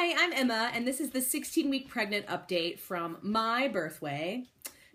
Hi, I'm Emma, and this is the 16-week pregnant update from My Birthway.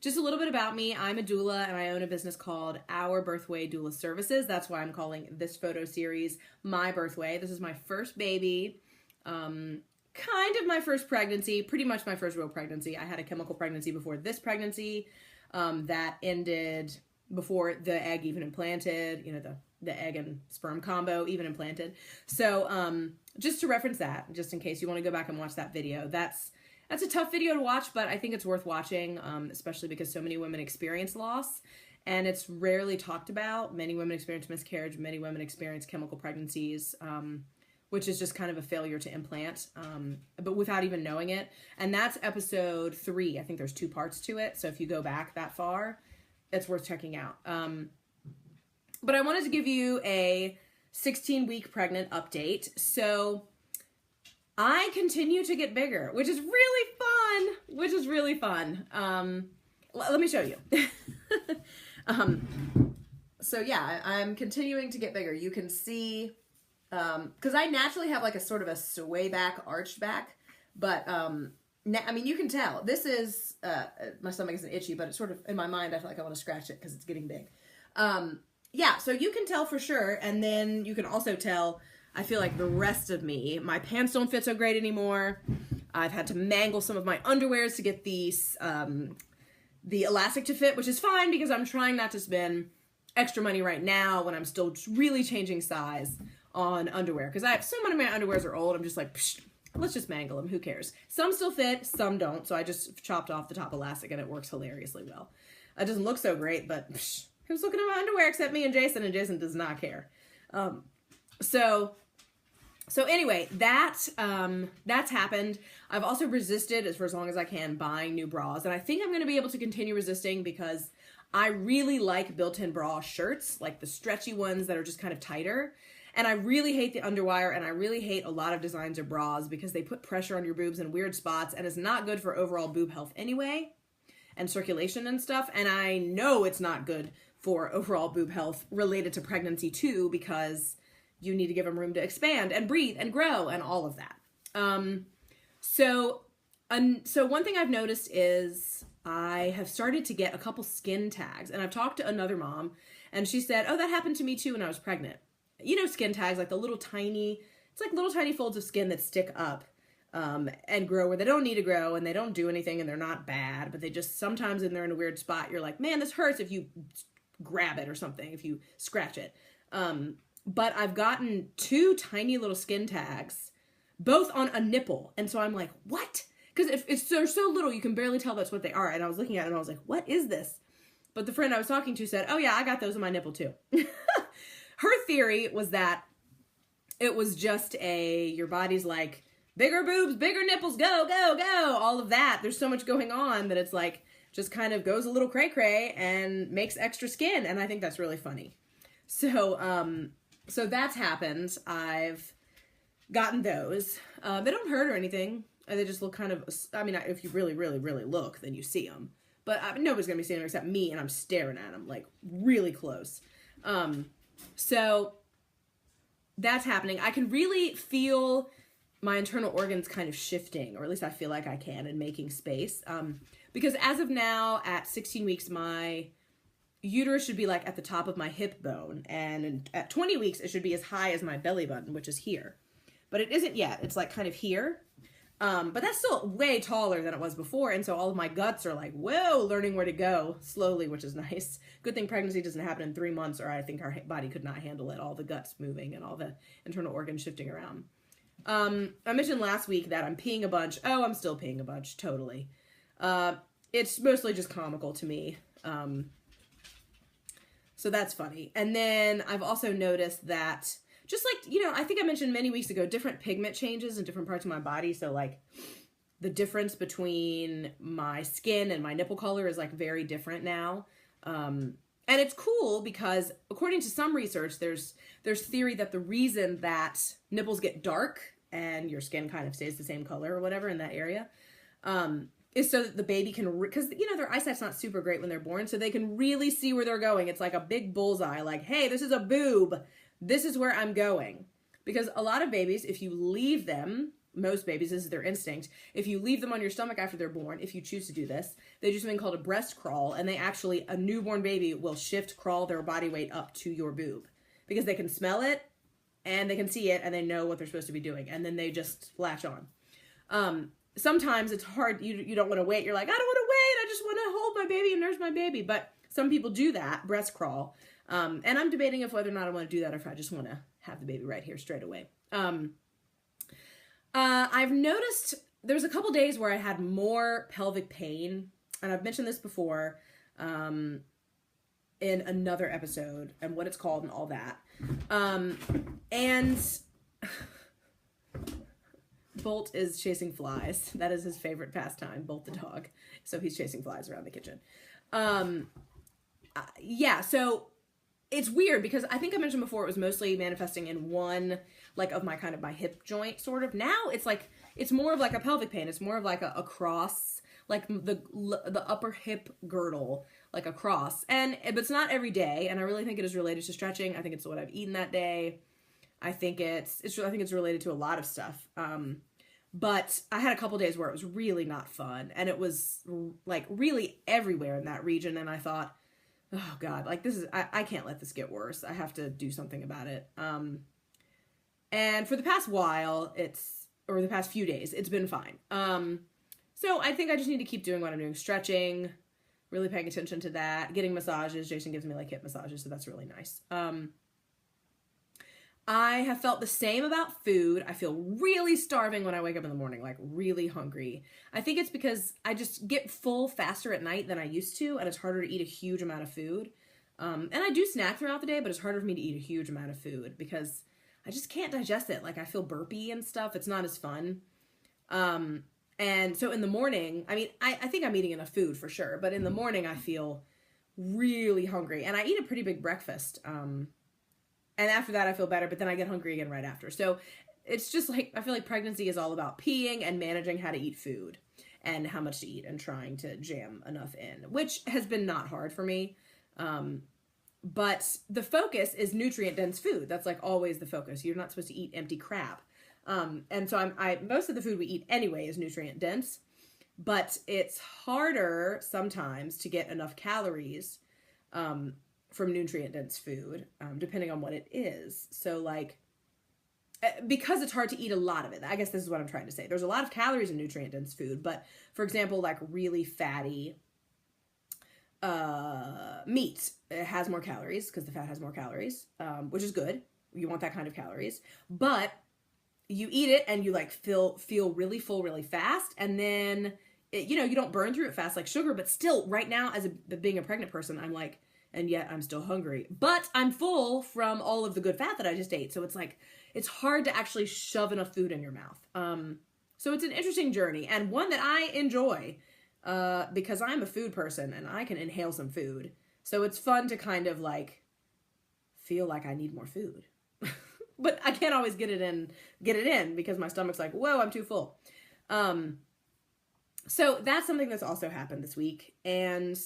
Just a little bit about me. I'm a doula, and I own a business called Our Birthway Doula Services. That's why I'm calling this photo series My Birthway. This is my first baby, kind of my first pregnancy, pretty much my first real pregnancy. I had a chemical pregnancy before this pregnancy that ended before the egg even implanted, the egg and sperm combo even implanted. So just to reference that, just in case you want to go back and watch that video, that's a tough video to watch, but I think it's worth watching, especially because so many women experience loss and it's rarely talked about. Many women experience miscarriage, many women experience chemical pregnancies, which is just kind of a failure to implant, but without even knowing it. And that's episode 3. I think there's 2 parts to it. So if you go back that far, it's worth checking out. But I wanted to give you a 16-week pregnant update. So I continue to get bigger, which is really fun, let me show you. So yeah, I'm continuing to get bigger. You can see, because I naturally have like a sort of a sway back, arched back, but I mean, you can tell. This is, my stomach isn't itchy, but it's sort of, in my mind, I feel like I want to scratch it because it's getting big. Yeah, so you can tell for sure, and then you can also tell, I feel like the rest of me, my pants don't fit so great anymore. I've had to mangle some of my underwears to get the elastic to fit, which is fine because I'm trying not to spend extra money right now when I'm still really changing size on underwear. Because I have so many of my underwears are old, I'm just like, psh, let's just mangle them, who cares? Some still fit, some don't, so I just chopped off the top elastic and it works hilariously well. It doesn't look so great, but psh, who's looking at my underwear except me and Jason does not care. So anyway, that's happened. I've also resisted for as long as I can buying new bras, and I think I'm going to be able to continue resisting because I really like built-in bra shirts, like the stretchy ones that are just kind of tighter. And I really hate the underwire, and I really hate a lot of designs of bras because they put pressure on your boobs in weird spots, and it's not good for overall boob health anyway, and circulation and stuff. And I know it's not good for overall boob health related to pregnancy too, because you need to give them room to expand and breathe and grow and all of that. So one thing I've noticed is I have started to get a couple skin tags, and I've talked to another mom and she said, oh, that happened to me too when I was pregnant. You know, skin tags, like the little tiny folds of skin that stick up and grow where they don't need to grow, and they don't do anything and they're not bad, but they just sometimes, and they're in a weird spot, you're like, man, this hurts if you grab it or something, if you scratch it. But I've gotten 2 tiny little skin tags, both on a nipple. And so I'm like, what? Because they're so little, you can barely tell that's what they are. And I was looking at it and I was like, what is this? But the friend I was talking to said, oh yeah, I got those on my nipple too. Her theory was that it was just your body's like, bigger boobs, bigger nipples, go, go, go. All of that. There's so much going on that it's like, just kind of goes a little cray-cray and makes extra skin. And I think that's really funny. So that's happened. I've gotten those. They don't hurt or anything. They just look kind of, I mean, if you really, really, really look, then you see them. But nobody's going to be seeing them except me, and I'm staring at them, like, really close. So that's happening. I can really feel my internal organs kind of shifting, or at least I feel like I can, and making space. Because as of now, at 16 weeks, my uterus should be like at the top of my hip bone, and at 20 weeks it should be as high as my belly button, which is here, but it isn't yet. It's like kind of here, but that's still way taller than it was before, and so all of my guts are like, whoa, learning where to go slowly, which is nice. Good thing pregnancy doesn't happen in 3 months, or I think our body could not handle it, all the guts moving and all the internal organs shifting around. I mentioned last week that I'm peeing a bunch. Oh, I'm still peeing a bunch, totally. It's mostly just comical to me. So that's funny. And then I've also noticed that, just like, I think I mentioned many weeks ago, different pigment changes in different parts of my body. So like the difference between my skin and my nipple color is like very different now. And it's cool because according to some research, there's theory that the reason that nipples get dark and your skin kind of stays the same color or whatever in that area, is so that the baby can, because, their eyesight's not super great when they're born, so they can really see where they're going. It's like a big bullseye, like, hey, this is a boob. This is where I'm going. Because a lot of babies, if you leave them most babies, this is their instinct. If you leave them on your stomach after they're born, if you choose to do this, they do something called a breast crawl, and a newborn baby will crawl their body weight up to your boob because they can smell it and they can see it and they know what they're supposed to be doing, and then they just latch on. Sometimes it's hard. You don't want to wait. You're like, I don't want to wait. I just want to hold my baby and nurse my baby. But some people do that, breast crawl. And I'm debating if whether or not I want to do that or if I just want to have the baby right here straight away. I've noticed there's a couple days where I had more pelvic pain, and I've mentioned this before in another episode and what it's called and all that. And Bolt is chasing flies. That is his favorite pastime, Bolt the dog. So he's chasing flies around the kitchen. Yeah, so it's weird because I think I mentioned before it was mostly manifesting in one, like, of my kind of my hip joint sort of. Now it's like, it's more of like a pelvic pain. It's more of like a cross, like the upper hip girdle, like a cross. But it's not every day. And I really think it is related to stretching. I think it's what I've eaten that day. I think it's related to a lot of stuff. But I had a couple days where it was really not fun, and it was like really everywhere in that region. And I thought, oh God, like I can't let this get worse. I have to do something about it. And for the past the past few days, it's been fine. So I think I just need to keep doing what I'm doing, stretching, really paying attention to that, getting massages. Jason gives me like hip massages, so that's really nice. I have felt the same about food. I feel really starving when I wake up in the morning, like really hungry. I think it's because I just get full faster at night than I used to, and it's harder to eat a huge amount of food. And I do snack throughout the day, but it's harder for me to eat a huge amount of food because I just can't digest it. Like I feel burpy and stuff. It's not as fun. And so in the morning, I mean, I think I'm eating enough food for sure, but in the morning I feel really hungry, and I eat a pretty big breakfast. And after that, I feel better, but then I get hungry again right after. So it's just like, I feel like pregnancy is all about peeing and managing how to eat food and how much to eat and trying to jam enough in, which has been not hard for me. But the focus is nutrient-dense food. That's like always the focus. You're not supposed to eat empty crap. And so most of the food we eat anyway is nutrient-dense, but it's harder sometimes to get enough calories, from nutrient-dense food, depending on what it is. So like, because it's hard to eat a lot of it, I guess this is what I'm trying to say. There's a lot of calories in nutrient-dense food, but for example, like really fatty meat, it has more calories because the fat has more calories, which is good. You want that kind of calories, but you eat it and you like feel really full really fast, and then you don't burn through it fast like sugar, but still right now being a pregnant person, I'm like, and yet I'm still hungry, but I'm full from all of the good fat that I just ate. So it's like, it's hard to actually shove enough food in your mouth. So it's an interesting journey, and one that I enjoy, because I'm a food person and I can inhale some food. So it's fun to kind of like feel like I need more food, but I can't always get it in because my stomach's like, whoa, I'm too full. So that's something that's also happened this week. And,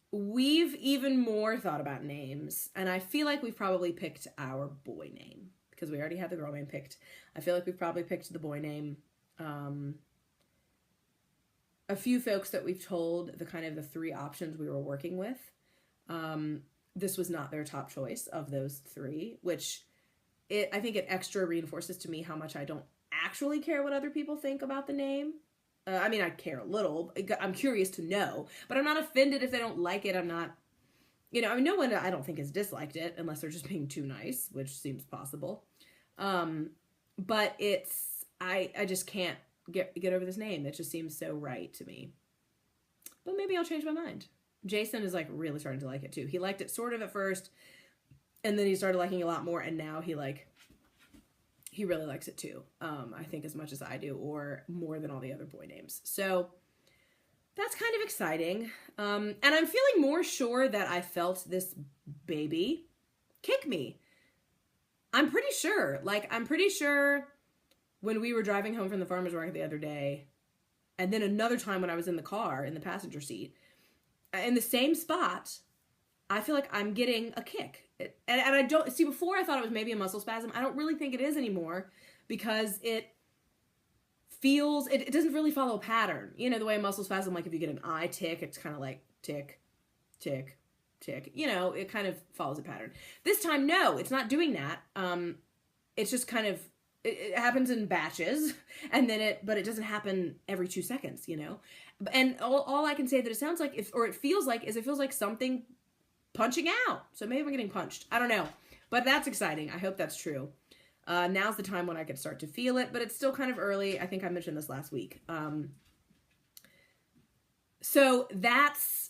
we've even more thought about names, and I feel like we've probably picked our boy name because we already had the girl name picked. I feel like we've probably picked the boy name. A few folks that we've told the 3 options we were working with, this was not their top choice of those 3, which I think it extra reinforces to me how much I don't actually care what other people think about the name. I mean, I care a little. I'm curious to know, but I'm not offended if they don't like it. I'm not, no one I don't think has disliked it unless they're just being too nice, which seems possible. But I just can't get over this name. It just seems so right to me. But maybe I'll change my mind. Jason is like really starting to like it too. He liked it sort of at first, and then he started liking it a lot more, and now he really likes it too. I think as much as I do, or more than all the other boy names. So that's kind of exciting. And I'm feeling more sure that I felt this baby kick me. I'm pretty sure when we were driving home from the farmer's market the other day, and then another time when I was in the car in the passenger seat, in the same spot, I feel like I'm getting a kick. And I don't see, before I thought it was maybe a muscle spasm. I don't really think it is anymore, because it feels, it doesn't really follow a pattern. You know, the way a muscle spasm, like if you get an eye tick, it's kind of like tick, tick, tick. You know, it kind of follows a pattern. This time, no, it's not doing that. It's just kind of, it happens in batches, and then but it doesn't happen every 2 seconds, you know? And all I can say that it sounds like, or it feels like, is it feels like something punching out. So maybe I'm getting punched. I don't know. But that's exciting. I hope that's true. Now's the time when I could start to feel it, but it's still kind of early. I think I mentioned this last week. So that's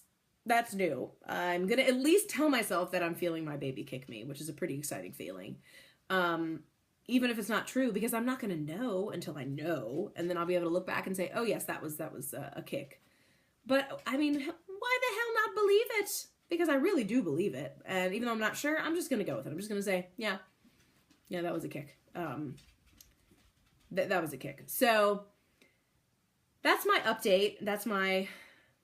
new. I'm going to at least tell myself that I'm feeling my baby kick me, which is a pretty exciting feeling. Even if it's not true, because I'm not going to know until I know, and then I'll be able to look back and say, oh yes, that was a kick. But I mean, why the hell not believe it? Because I really do believe it. And even though I'm not sure, I'm just going to go with it. I'm just going to say, yeah, that was a kick. That was a kick. So that's my update. That's my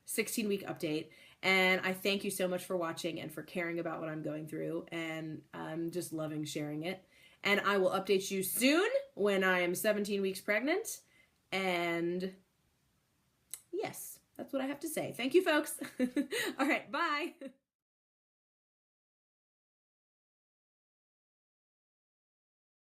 16-week update. And I thank you so much for watching and for caring about what I'm going through. And I'm just loving sharing it. And I will update you soon when I am 17 weeks pregnant. And yes, that's what I have to say. Thank you, folks. All right, bye.